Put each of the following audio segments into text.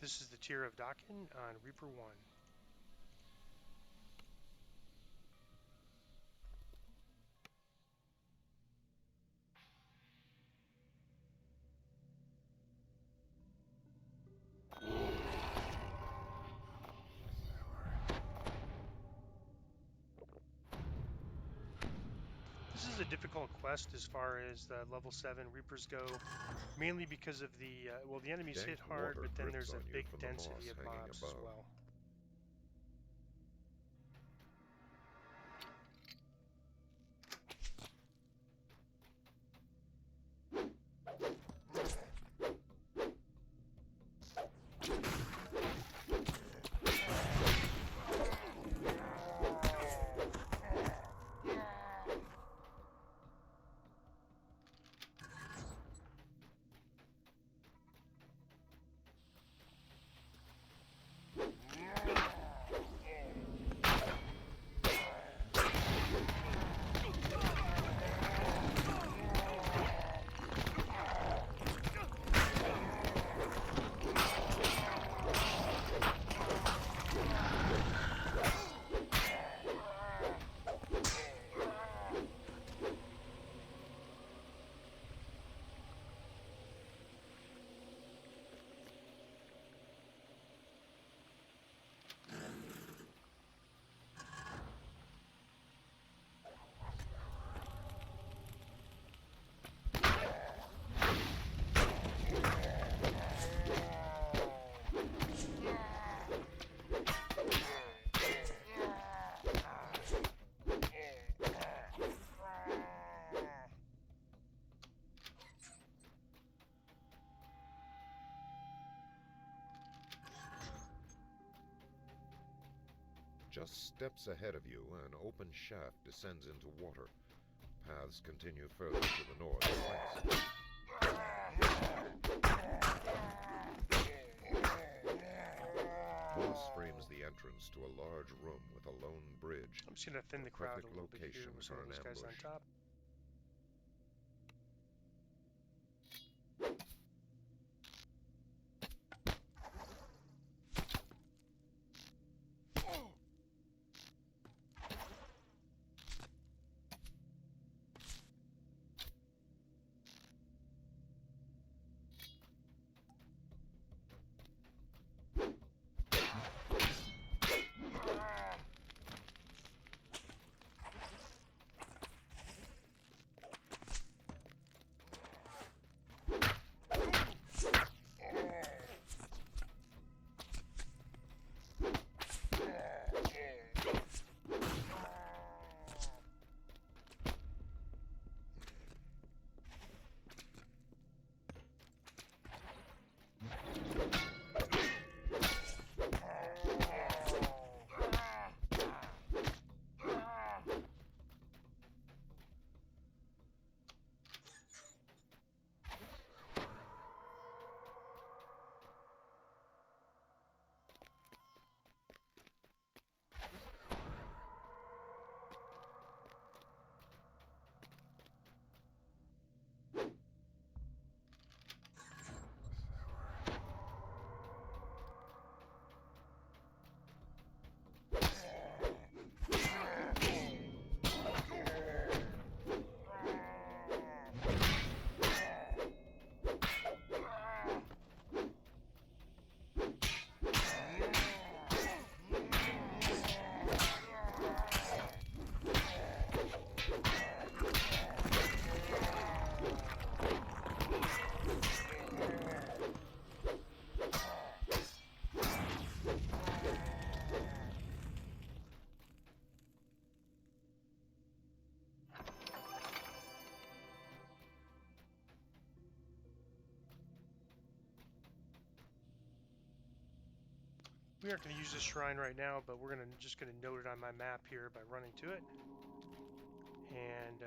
This is the tier of Dhakaan on Reaper 1. This is a difficult quest as far as the level 7 Reapers go, mainly because of the, well, the enemies hit Dank hard, water but then drips there's a on you big from the density moss of hanging mobs as above. well. Just steps ahead of you, an open shaft descends into water. Paths continue further to the north and west. Moss frames the entrance to a large room with a lone bridge. I'm just going to thin The the crowd a perfect little bit here location with some for of an those guys on ambush. top. We aren't going to use this shrine right now, but we're just going to note it on my map here by running to it. And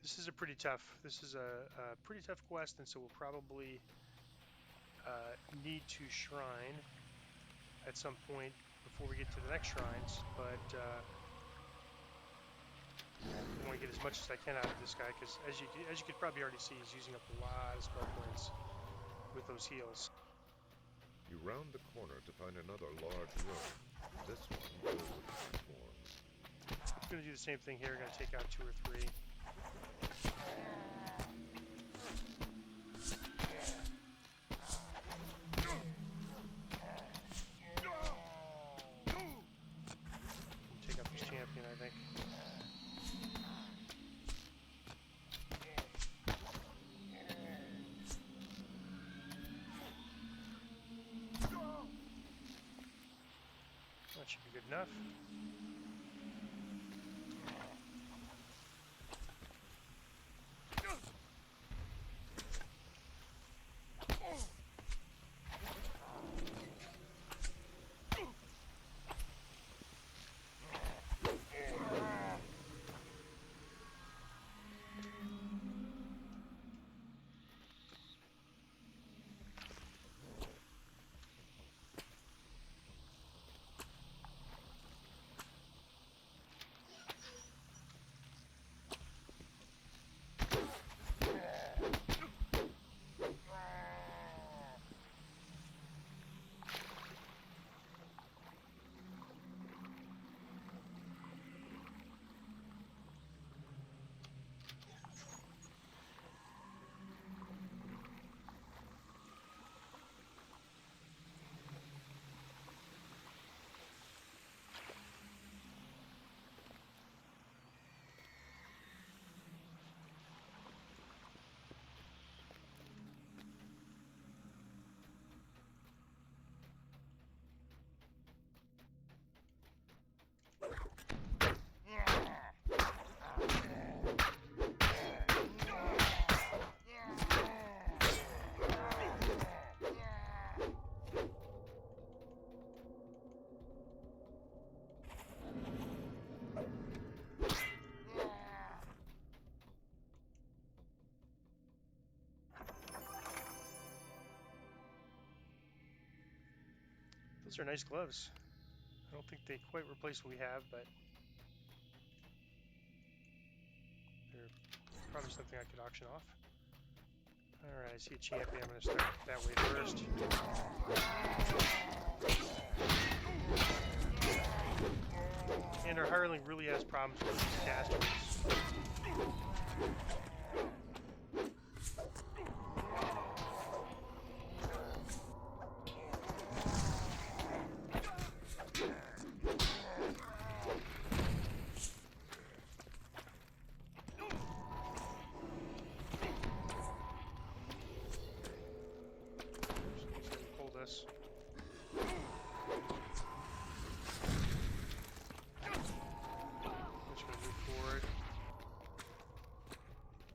this is a pretty tough. This is a pretty tough quest, and so we'll probably need to shrine at some point before we get to the next shrines. But I want to get as much as I can out of this guy because, as you could probably already see, he's using up a lot of spell points with those heals. You round the corner to find another large room. This one filled with platforms. I'm going to do the same thing here. Going to take out 2 or 3. Take out this champion, I think. That should be good enough. Those are nice gloves. I don't think they quite replace what we have, but they're probably something I could auction off. Alright, I see a champion. I'm going to start that way first. And our hireling really has problems with these casters.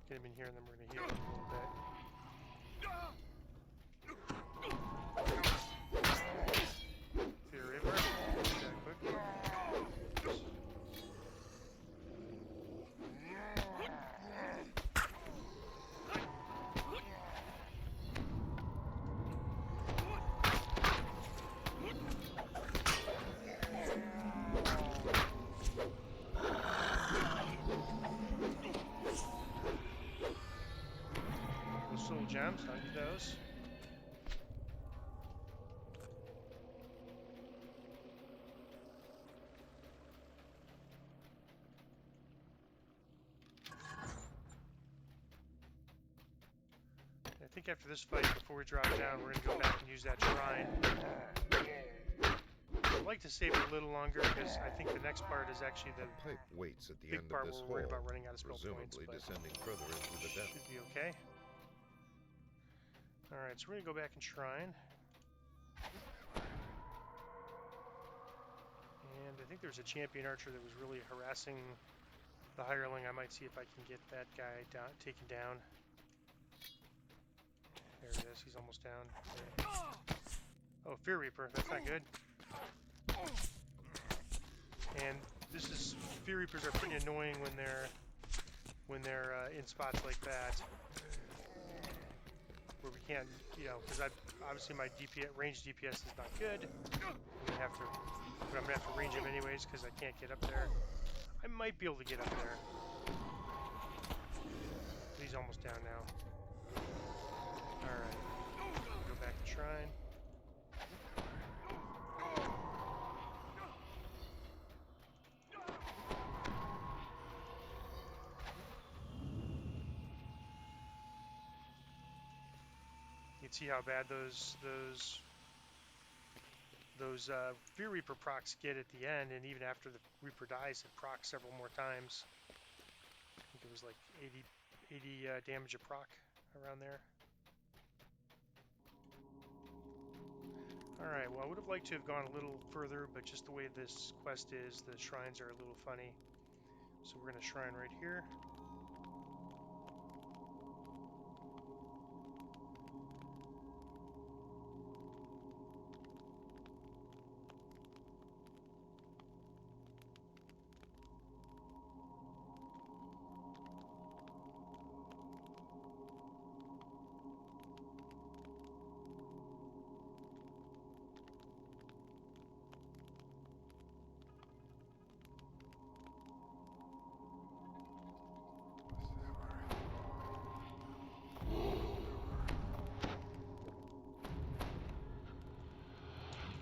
Get him in here and then we're going to heal him a little bit. Fear Reaper. Do that quick. Soul gems, I'll need those. I think after this fight, before we drop down, we're going to go back and use that shrine. I'd like to save it a little longer because I think the next part is actually the pipe waits at the big end part of this where we're worried hall, about running out of spell points, presumably but descending further into the depth. should be okay. Alright, so we're going to go back and shrine. And I think there's a champion archer that was really harassing the hireling. I might see if I can get that guy down, taken down. There it is, he's almost down. There. Oh, Fear Reaper, that's not good. And this is, Fear Reapers are pretty annoying when they're in spots like that, where we can't, you know, because obviously my DPS, range DPS is not good. I'm gonna have to range him anyways because I can't get up there. I might be able to get up there. He's almost down now. Alright. Go back to shrine. see how bad those Fear Reaper procs get at the end, and even after the Reaper dies, it procs several more times. I think it was like 80 damage a proc around there. Alright, well I would have liked to have gone a little further, but just the way this quest is, the shrines are a little funny. So we're going to shrine right here.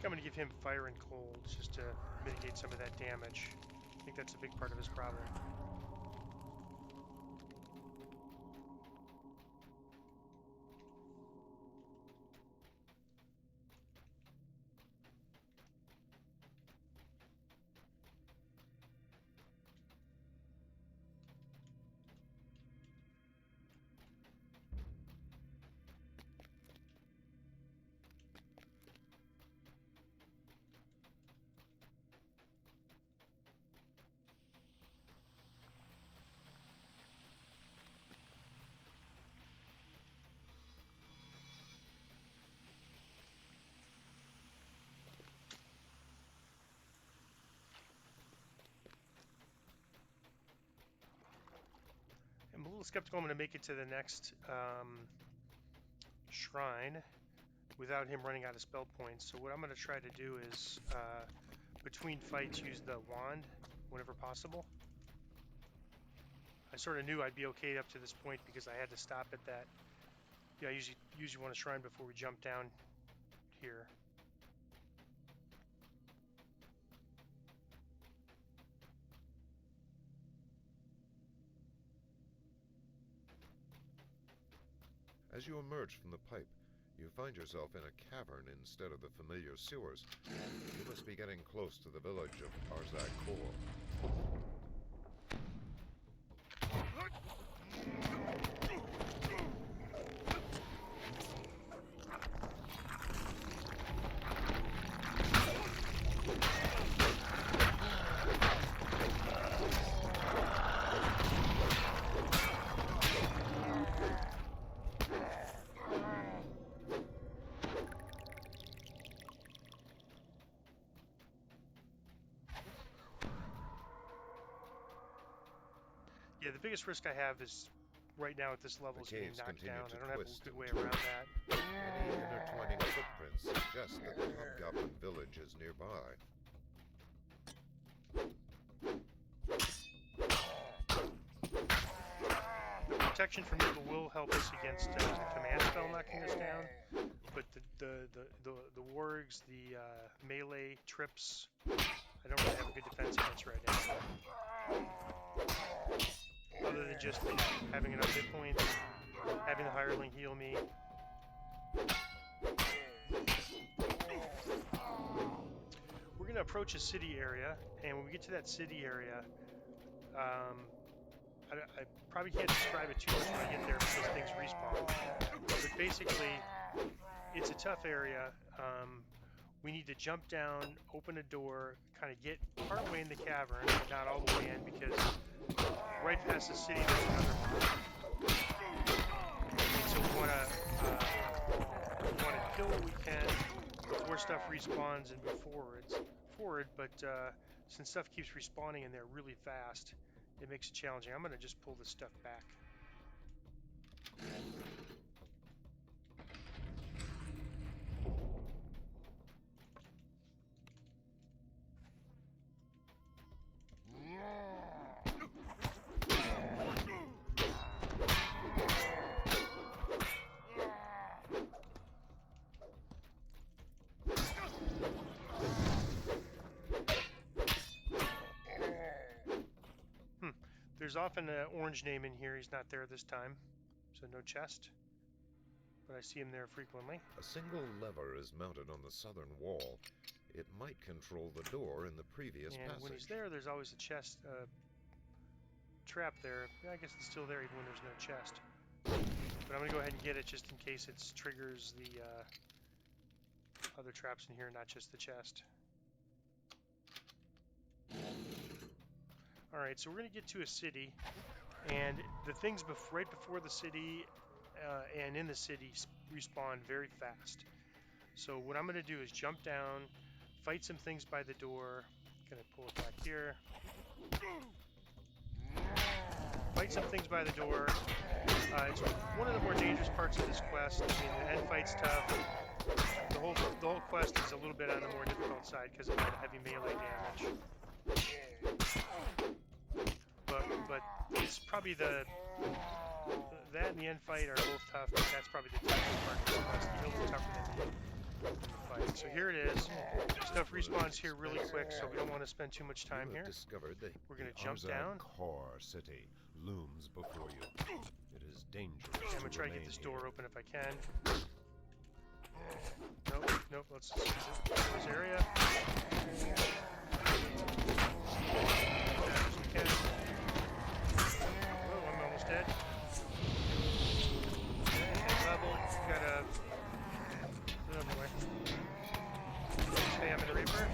I'm going to give him fire and cold just to mitigate some of that damage. I think that's a big part of his problem. I'm a little skeptical I'm going to make it to the next shrine without him running out of spell points. So what I'm going to try to do is, between fights, use the wand whenever possible. I sort of knew I'd be okay up to this point because I had to stop at that. Yeah, I usually want to shrine before we jump down here. As you emerge from the pipe, you find yourself in a cavern instead of the familiar sewers. You must be getting close to the village of Arzak Khor. Yeah, the biggest risk I have is right now at this level is getting knocked down. I don't have a good way around that. Many intertwining footprints suggest that the Hobgoblin village is nearby. The protection from evil will help us against the command spell knocking us down, but the wargs, the melee trips, I don't really have a good defense against right now. Other than just having enough hit points, having the hireling heal me. We're going to approach a city area, and when we get to that city area, I probably can't describe it too much when I get there because things respawn. But basically, it's a tough area. We need to jump down, open a door, kind of get partway in the cavern, but not all the way in because right past the city there's another one. And so we want to kill what we can before stuff respawns and move forward. But since stuff keeps respawning in there really fast, it makes it challenging. I'm going to just pull this stuff back. There's often an orange name in here. He's not there this time, so no chest. but I see him there frequently. A single lever is mounted on the southern wall. It might control the door in the previous And passage. when he's there, there's always a chest trap there. Yeah, I guess it's still there even when there's no chest. But I'm going to go ahead and get it just in case it triggers the other traps in here, not just the chest. Alright, so we're going to get to a city, and the things right before the city and in the city respawn very fast. So what I'm going to do is jump down, fight some things by the door. Going to pull it back here. Fight some things by the door. It's one of the more dangerous parts of this quest. I mean, the end fight's tough. The whole quest is a little bit on the more difficult side because of the heavy melee damage. But it's probably that and the end fight are both tough, but that's probably the toughest part of this quest. It's a little tougher than the fight. So here it is. Stuff respawns here really quick, so we don't want to spend too much time here. We're going to jump down. Core city looms before you. It is dangerous. I'm going to try to get this door open if I can. Nope, let's see this area. As we can. Oh, I'm almost dead. Okay, level. Got a... Oh boy. Spam in the Reaper.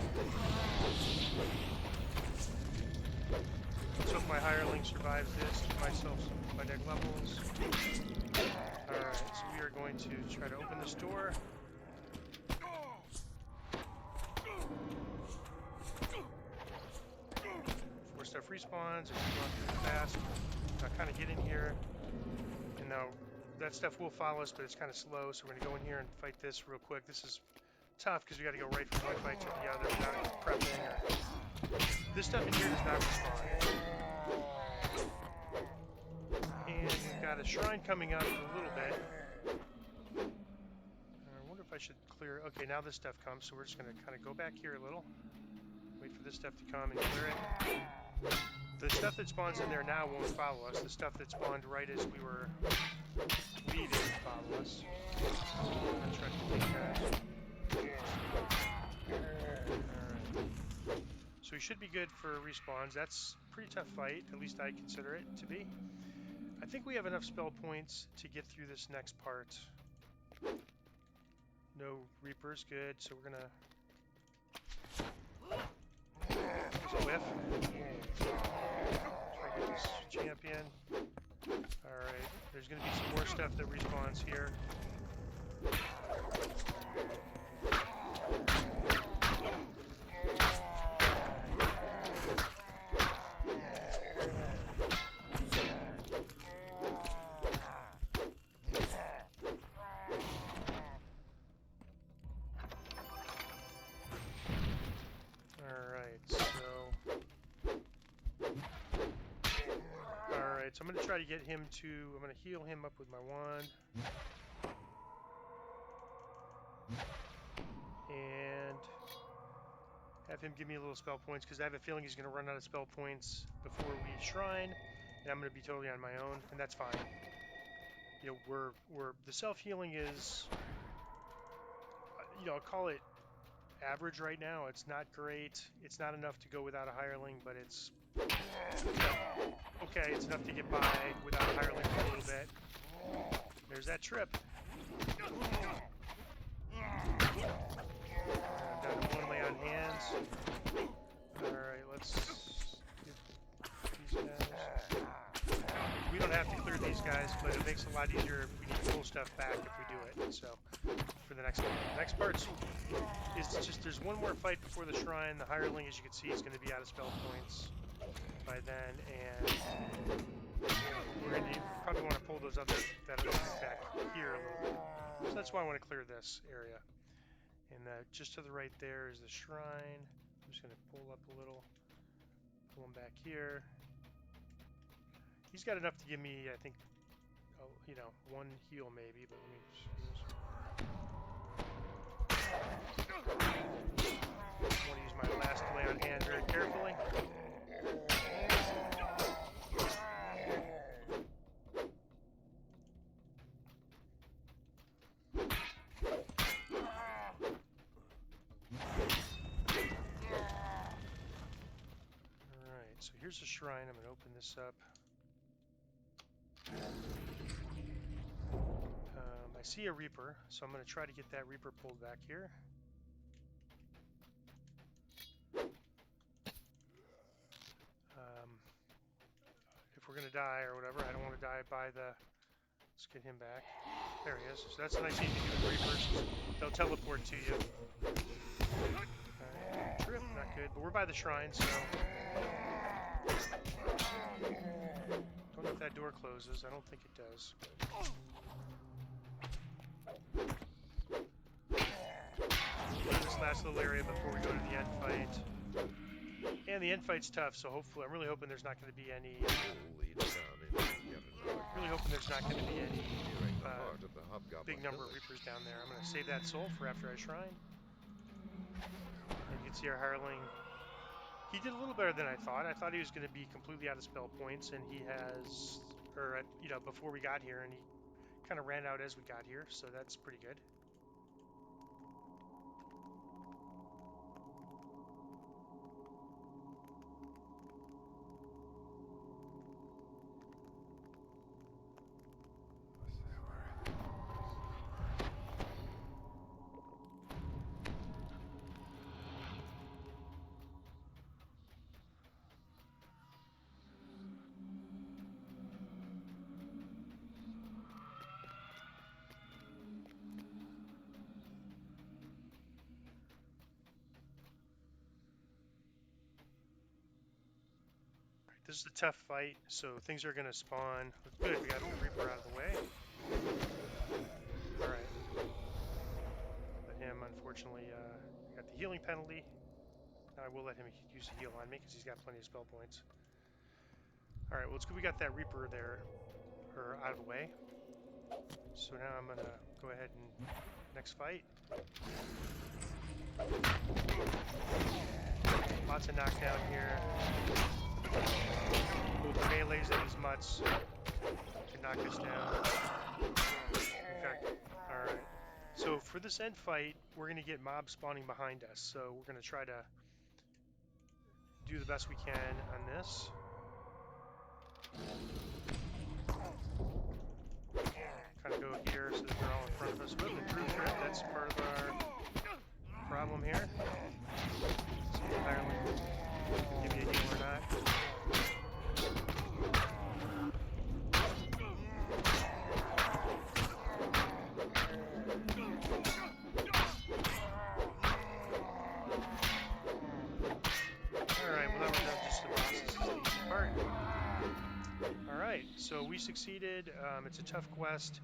Let's hope my hireling survives this. Give myself some by deck levels. Alright, so we are going to try to open this door. Before stuff respawns, if you run through fast, I'll kind of get in here. And now that stuff will follow us, but it's kind of slow, so we're going to go in here and fight this real quick. This is tough because we got to go right from one fight to the other without prepping. This stuff in here does not respawn. And we've got a shrine coming up in a little bit. I wonder if I should clear... Okay, now this stuff comes, so we're just going to kind of go back here a little. Wait for this stuff to come and clear it. The stuff that spawns in there now won't follow us. The stuff that spawned right as we were leaving will follow us. I'm going to try to take that. Alright. So we should be good for respawns. That's a pretty tough fight, at least I consider it to be. I think we have enough spell points to get through this next part. No Reapers, good, so we're gonna... There's a whiff. Try to get this champion. Alright, there's gonna be some more stuff that respawns here. So I'm going to try to get him to... I'm going to heal him up with my wand. And have him give me a little spell points, because I have a feeling he's going to run out of spell points before we shrine, and I'm going to be totally on my own, and that's fine. You know, the self-healing is... You know, I'll call it average right now. It's not great. It's not enough to go without a hireling, but it's... Okay, it's enough to get by without a hireling for a little bit. There's that trip. Down to one lay on hands. Alright, let's get these guys. We don't have to clear these guys, but it makes it a lot easier if we need to pull stuff back if we do it. So, for the next one. The next part's is just there's one more fight before the shrine. The hireling, as you can see, is going to be out of spell points by then, and we're going to probably want to pull those other that back here a little bit. So that's why I want to clear this area. And just to the right there is the shrine. I'm just going to pull up a little, pull him back here. He's got enough to give me, I think, you know, one heal maybe, but let me just I want to use my last lay on hand very carefully. here's a shrine. I'm going to open this up. I see a Reaper, so I'm going to try to get that Reaper pulled back here. If we're going to die or whatever, I don't want to die by the... Let's get him back. There he is. So that's a nice thing to do with Reapers. They'll teleport to you. Trip, not good. But we're by the shrine, so... Don't know if that door closes. I don't think it does. This last little area before we go to the end fight. And the end fight's tough, so hopefully, I'm really hoping there's not going to be any... really hoping there's not going to be any big number of Reapers down there. I'm going to save that soul for after I shrine. And you can see our hireling. He did a little better than I thought. I thought he was going to be completely out of spell points, and he has, or you know, before we got here, and he kind of ran out as we got here, so that's pretty good. This is a tough fight, so things are going to spawn. Good, we got the Reaper out of the way. Alright. Let him, unfortunately, got the healing penalty. Now I will let him use a heal on me because he's got plenty of spell points. Alright, well, it's good we got that Reaper there, or out of the way. So now I'm going to go ahead and next fight. Lots of knockdown here. Both melees and his mutts can knock us down. Okay, alright. So for this end fight, we're going to get mobs spawning behind us. So we're going to try to do the best we can on this. Kind of go here so that they're all in front of us. Whoop, improved trip. That's part of our problem here. See if Ireland can give me a heal or not. So we succeeded. It's a tough quest.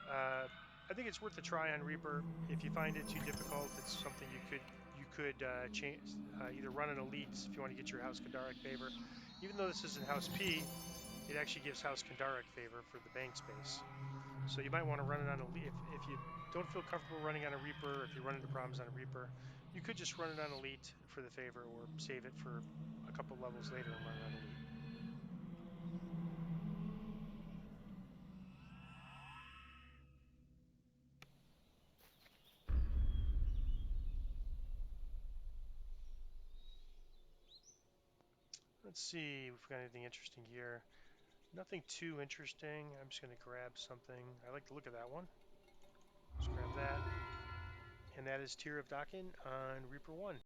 I think it's worth a try on Reaper. If you find it too difficult, it's something you could change. Either run an elite if you want to get your House Kandaric favor. Even though this isn't House P, it actually gives House Kandaric favor for the bank space. So you might want to run it on elite. If you don't feel comfortable running on a Reaper, if you run into problems on a Reaper, you could just run it on elite for the favor, or save it for a couple levels later and run it on elite. Let's see if we've got anything interesting here. Nothing too interesting. I'm just going to grab something. I like the look of that one. Just grab that. And that is Tear of Dhakaan on Reaper 1.